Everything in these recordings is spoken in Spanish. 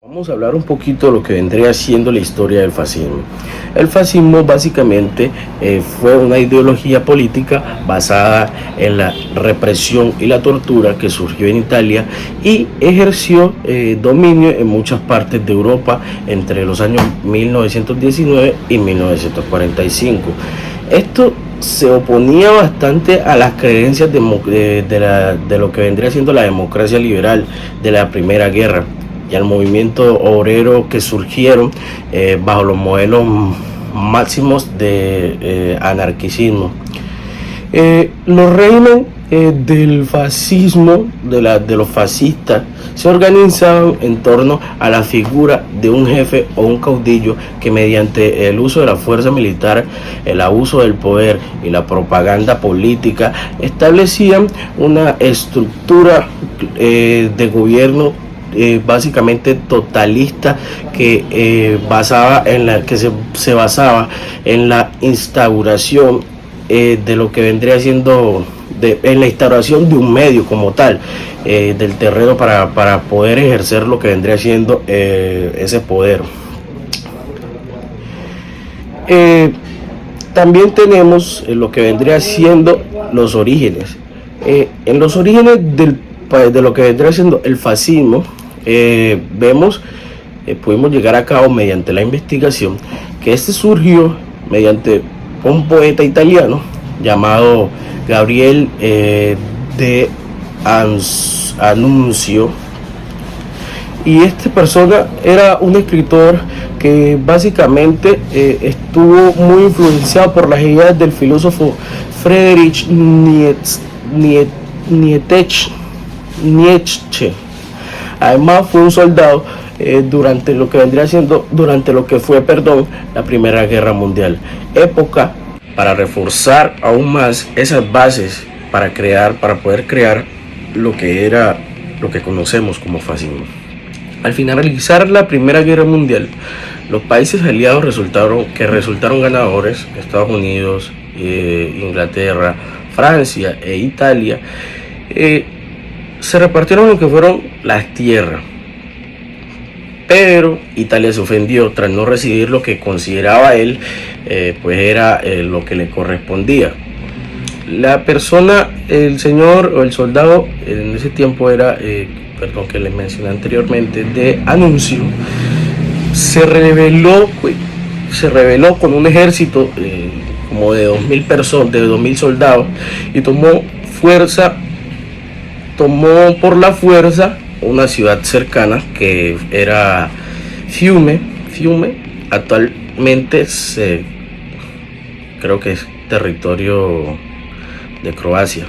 Vamos a hablar un poquito de lo que vendría siendo la historia del fascismo. El fascismo básicamente fue una ideología política basada en la represión y la tortura que surgió en Italia y ejerció dominio en muchas partes de Europa entre los años 1919 y 1945. Esto se oponía bastante a las creencias de lo que vendría siendo la democracia liberal de la Primera Guerra y al movimiento obrero que surgieron bajo los modelos máximos de anarquismo. Los regímenes del fascismo, de los fascistas, se organizaban en torno a la figura de un jefe o un caudillo que mediante el uso de la fuerza militar, el abuso del poder y la propaganda política establecían una estructura de gobierno básicamente totalista que se basaba en la instauración de lo que vendría siendo en la instauración de un medio como tal del terreno para poder ejercer lo que vendría siendo ese poder. También tenemos lo que vendría siendo los orígenes. En los orígenes de lo que vendría siendo el fascismo, pudimos llegar a cabo mediante la investigación que este surgió mediante un poeta italiano llamado Gabriel de Annunzio, y esta persona era un escritor que básicamente estuvo muy influenciado por las ideas del filósofo Friedrich Nietzsche. Además fue un soldado durante lo que fue la Primera Guerra Mundial, época para reforzar aún más esas bases para poder crear lo que conocemos como fascismo. Al finalizar la Primera Guerra Mundial, los países aliados resultaron ganadores: Estados Unidos, Inglaterra, Francia e Italia. Se repartieron lo que fueron las tierras, pero Italia se ofendió tras no recibir lo que consideraba él pues era lo que le correspondía. La persona, el señor o el soldado en ese tiempo era, que les mencioné anteriormente, de Annunzio, se rebeló con un ejército como de 2.000 personas, de 2.000 soldados, y tomó por la fuerza una ciudad cercana que era Fiume. Actualmente creo que es territorio de Croacia,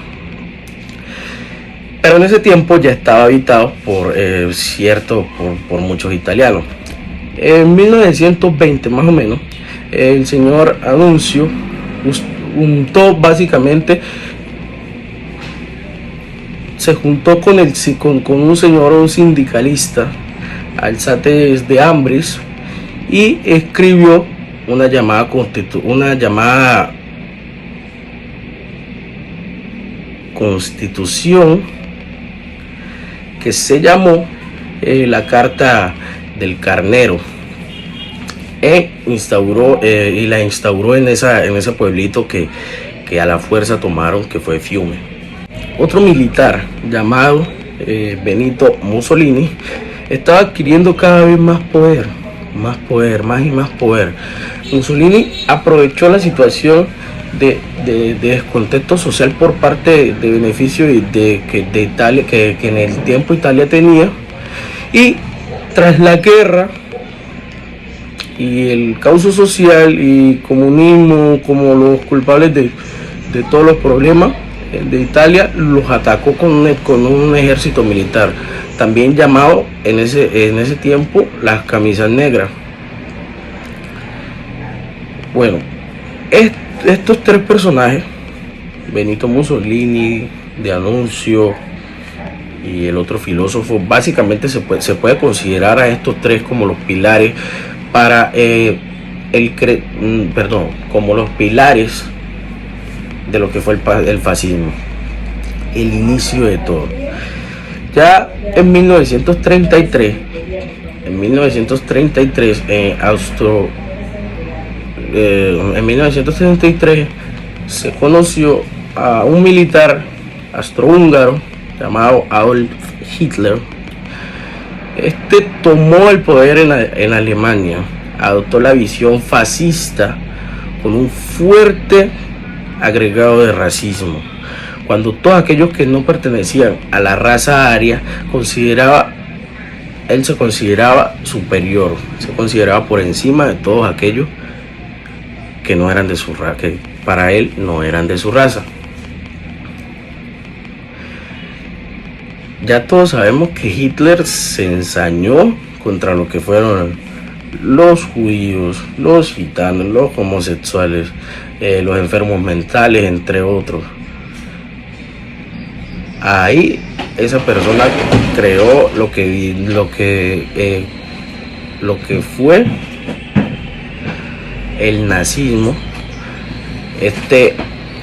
pero en ese tiempo ya estaba habitado por muchos italianos. En 1920 más o menos, el señor Annunzio se juntó con un señor, un sindicalista, Alsates de Ambris, y escribió una llamada constitución que se llamó la Carta del Carnero, y la instauró en ese pueblito que a la fuerza tomaron, que fue Fiume. Otro militar llamado Benito Mussolini estaba adquiriendo cada vez más poder. Mussolini aprovechó la situación de descontexto social por parte de beneficio de Italia, que en el tiempo Italia tenía, y tras la guerra y el caos social y comunismo como los culpables de todos los problemas de Italia, los atacó con un ejército militar, también llamado en ese tiempo las camisas negras. Bueno, estos tres personajes, Benito Mussolini, de Annunzio y el otro filósofo, básicamente se puede considerar a estos tres como los pilares como los pilares de lo que fue el fascismo, el inicio de todo. Ya en 1933 en 1933 en 1933 se conoció a un militar austrohúngaro llamado Adolf Hitler. Este tomó el poder en Alemania, adoptó la visión fascista con un fuerte agregado de racismo. Cuando todos aquellos que no pertenecían a la raza aria él se consideraba superior, se consideraba por encima de todos aquellos que no eran de su raza, que para él no eran de su raza. Ya todos sabemos que Hitler se ensañó contra lo que fueron los judíos, los gitanos, los homosexuales, los enfermos mentales, entre otros. Ahí esa persona creó lo que fue el nazismo,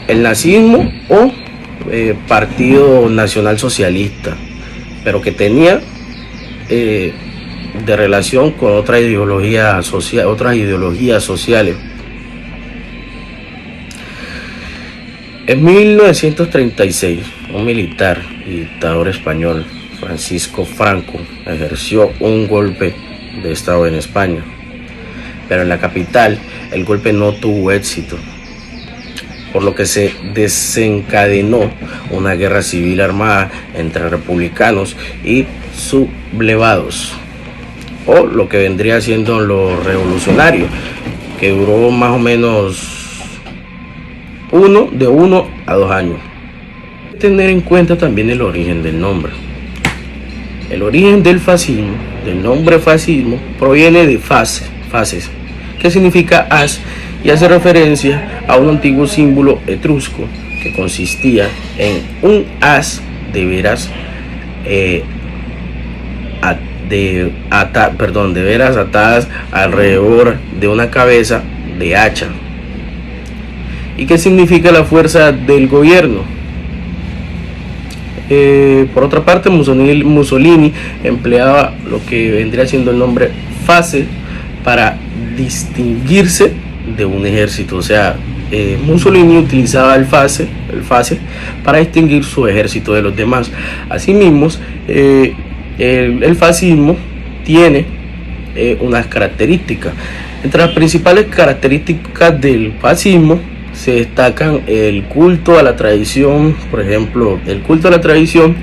el nazismo o Partido Nacional Socialista, pero que tenía de relación con otras ideologías sociales. En 1936, un militar y dictador español, Francisco Franco, ejerció un golpe de estado en España, pero en la capital el golpe no tuvo éxito, por lo que se desencadenó una guerra civil armada entre republicanos y sublevados, o lo que vendría siendo los revolucionarios, que duró más o menos de 1 a 2 años. Hay que tener en cuenta también el origen del nombre. El origen del fascismo, del nombre fascismo, proviene de fases, que significa haz, y hace referencia a un antiguo símbolo etrusco que consistía en un haz de veras atadas alrededor de una cabeza de hacha. ¿Y qué significa la fuerza del gobierno? Por otra parte, Mussolini empleaba lo que vendría siendo el nombre fase para distinguirse de un ejército. O sea, Mussolini utilizaba el fase para distinguir su ejército de los demás. Asimismo, el fascismo tiene unas características. Entre las principales características del fascismo se destacan el culto a la tradición, por ejemplo, el culto a la tradición,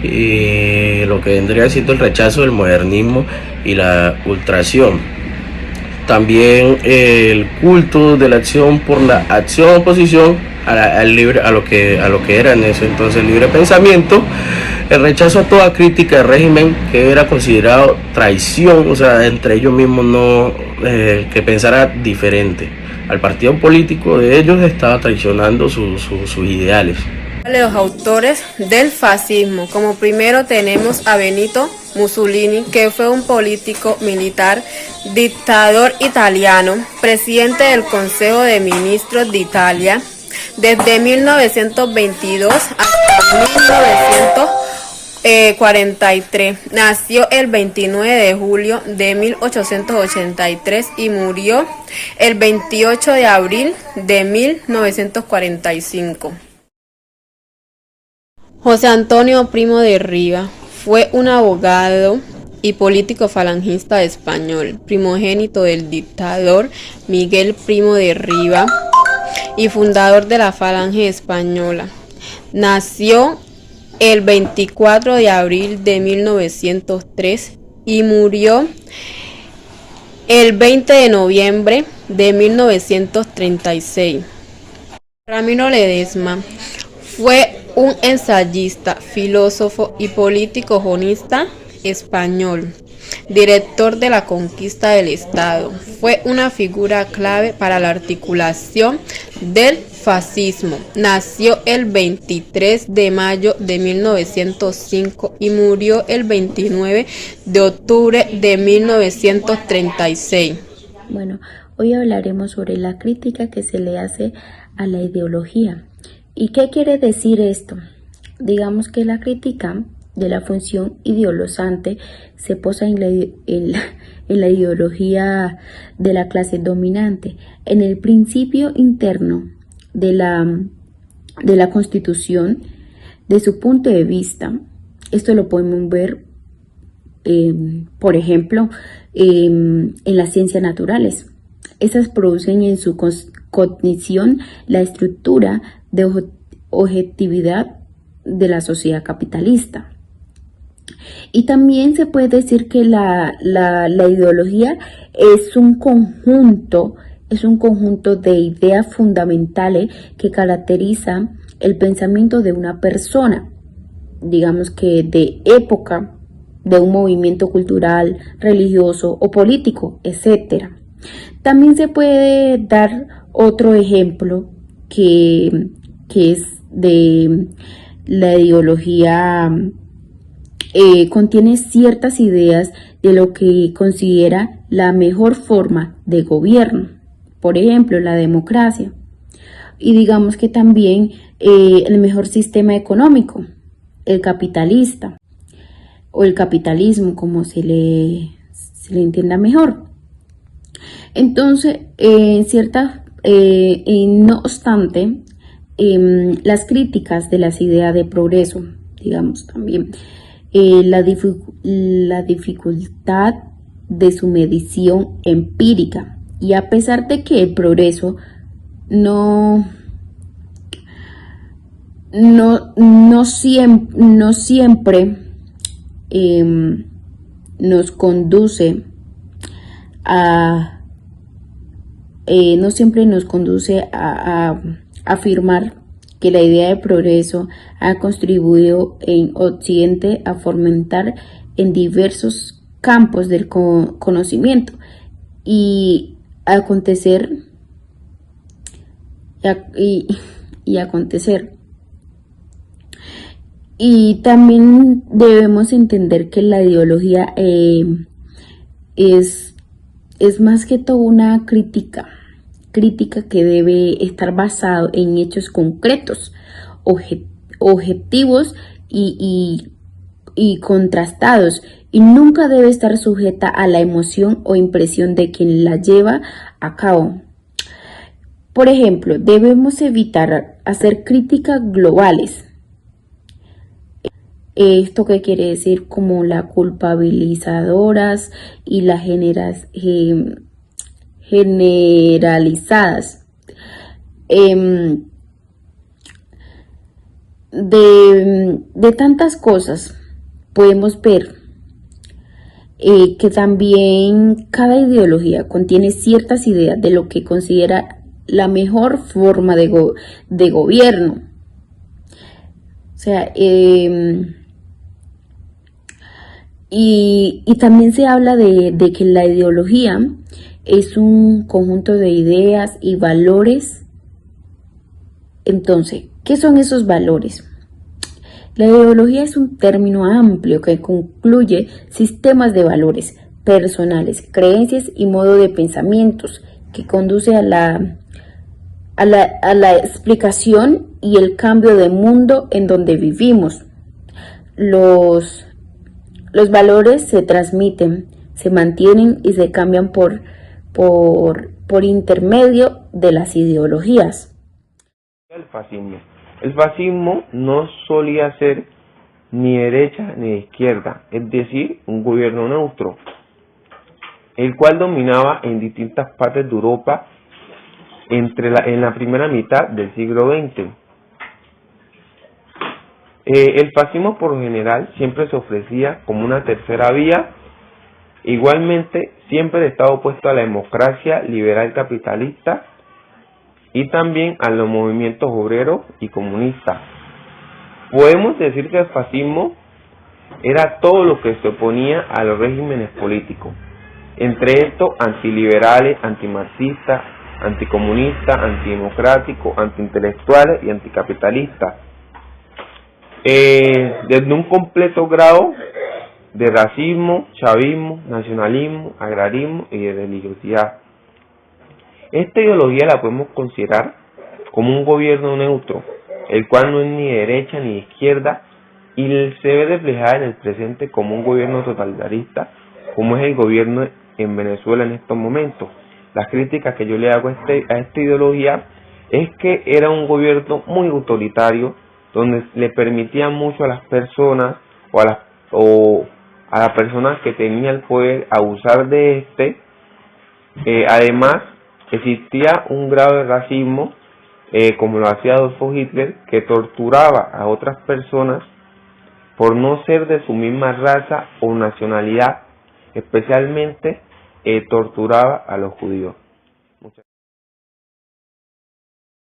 lo que vendría siendo el rechazo del modernismo y la ultraacción. También el culto de la acción por la acción oposición a lo que era en ese entonces el libre pensamiento, el rechazo a toda crítica del régimen que era considerado traición, o sea, entre ellos mismos que pensara diferente al partido político de ellos, estaba traicionando sus ideales. Los autores del fascismo. Como primero tenemos a Benito Mussolini, que fue un político militar, dictador italiano, presidente del Consejo de Ministros de Italia desde 1922 hasta 1943. Nació el 29 de julio de 1883 y murió el 28 de abril de 1945. José Antonio Primo de Rivas fue un abogado y político falangista español, primogénito del dictador Miguel Primo de Rivas y fundador de la Falange Española. Nació el 24 de abril de 1903 y murió el 20 de noviembre de 1936. Ramiro Ledesma fue un ensayista, filósofo y político jonista español, director de la conquista del Estado. Fue una figura clave para la articulación del fascismo. Nació el 23 de mayo de 1905 y murió el 29 de octubre de 1936. Bueno, hoy hablaremos sobre la crítica que se le hace a la ideología. ¿Y qué quiere decir esto? Digamos que la crítica de la función ideologizante se posa en la ideología de la clase dominante, en el principio interno de la Constitución, de su punto de vista. Esto lo podemos ver, por ejemplo, en las ciencias naturales. Estas producen en su cognición la estructura de objetividad de la sociedad capitalista. Y también se puede decir que la ideología es un conjunto de ideas fundamentales que caracteriza el pensamiento de una persona, digamos que de época, de un movimiento cultural, religioso o político, etc. También se puede dar otro ejemplo que es de la ideología. Contiene ciertas ideas de lo que considera la mejor forma de gobierno, por ejemplo, la democracia, y digamos que también el mejor sistema económico, el capitalista, o el capitalismo, como se le entienda mejor. Entonces, no obstante, las críticas de las ideas de progreso, digamos también, la dificultad de su medición empírica, y a pesar de que el progreso no siempre nos conduce a afirmar que la idea de progreso ha contribuido en Occidente a fomentar en diversos campos del conocimiento y acontecer. Y también debemos entender que la ideología es más que todo una crítica que debe estar basado en hechos concretos, objetivos y contrastados, y nunca debe estar sujeta a la emoción o impresión de quien la lleva a cabo. Por ejemplo, debemos evitar hacer críticas globales. ¿Esto qué quiere decir? Como las culpabilizadoras y las generalizadas. De tantas cosas podemos ver que también cada ideología contiene ciertas ideas de lo que considera la mejor forma de gobierno. O sea, y también se habla de que la ideología es un conjunto de ideas y valores. Entonces, ¿qué son esos valores? La ideología es un término amplio que concluye sistemas de valores personales, creencias y modo de pensamientos que conduce a la explicación y el cambio de mundo en donde vivimos. Los valores se transmiten, se mantienen y se cambian por intermedio de las ideologías. El fascismo. El fascismo no solía ser ni derecha ni de izquierda, es decir, un gobierno neutro, el cual dominaba en distintas partes de Europa en la primera mitad del siglo XX. El fascismo por lo general siempre se ofrecía como una tercera vía. Igualmente siempre estaba opuesto a la democracia liberal capitalista y también a los movimientos obreros y comunistas. Podemos decir que el fascismo era todo lo que se oponía a los regímenes políticos, entre estos antiliberales, antimarxistas, anticomunistas, antidemocráticos, antiintelectuales y anticapitalistas. Desde un completo grado de racismo, chavismo, nacionalismo, agrarismo y de religiosidad. Esta ideología la podemos considerar como un gobierno neutro, el cual no es ni de derecha ni de izquierda, y se ve reflejada en el presente como un gobierno totalitarista, como es el gobierno en Venezuela en estos momentos. Las críticas que yo le hago a esta ideología es que era un gobierno muy autoritario, donde le permitía mucho a las personas o a las personas que tenían el poder abusar de este. Además, existía un grado de racismo, como lo hacía Adolfo Hitler, que torturaba a otras personas por no ser de su misma raza o nacionalidad, especialmente torturaba a los judíos.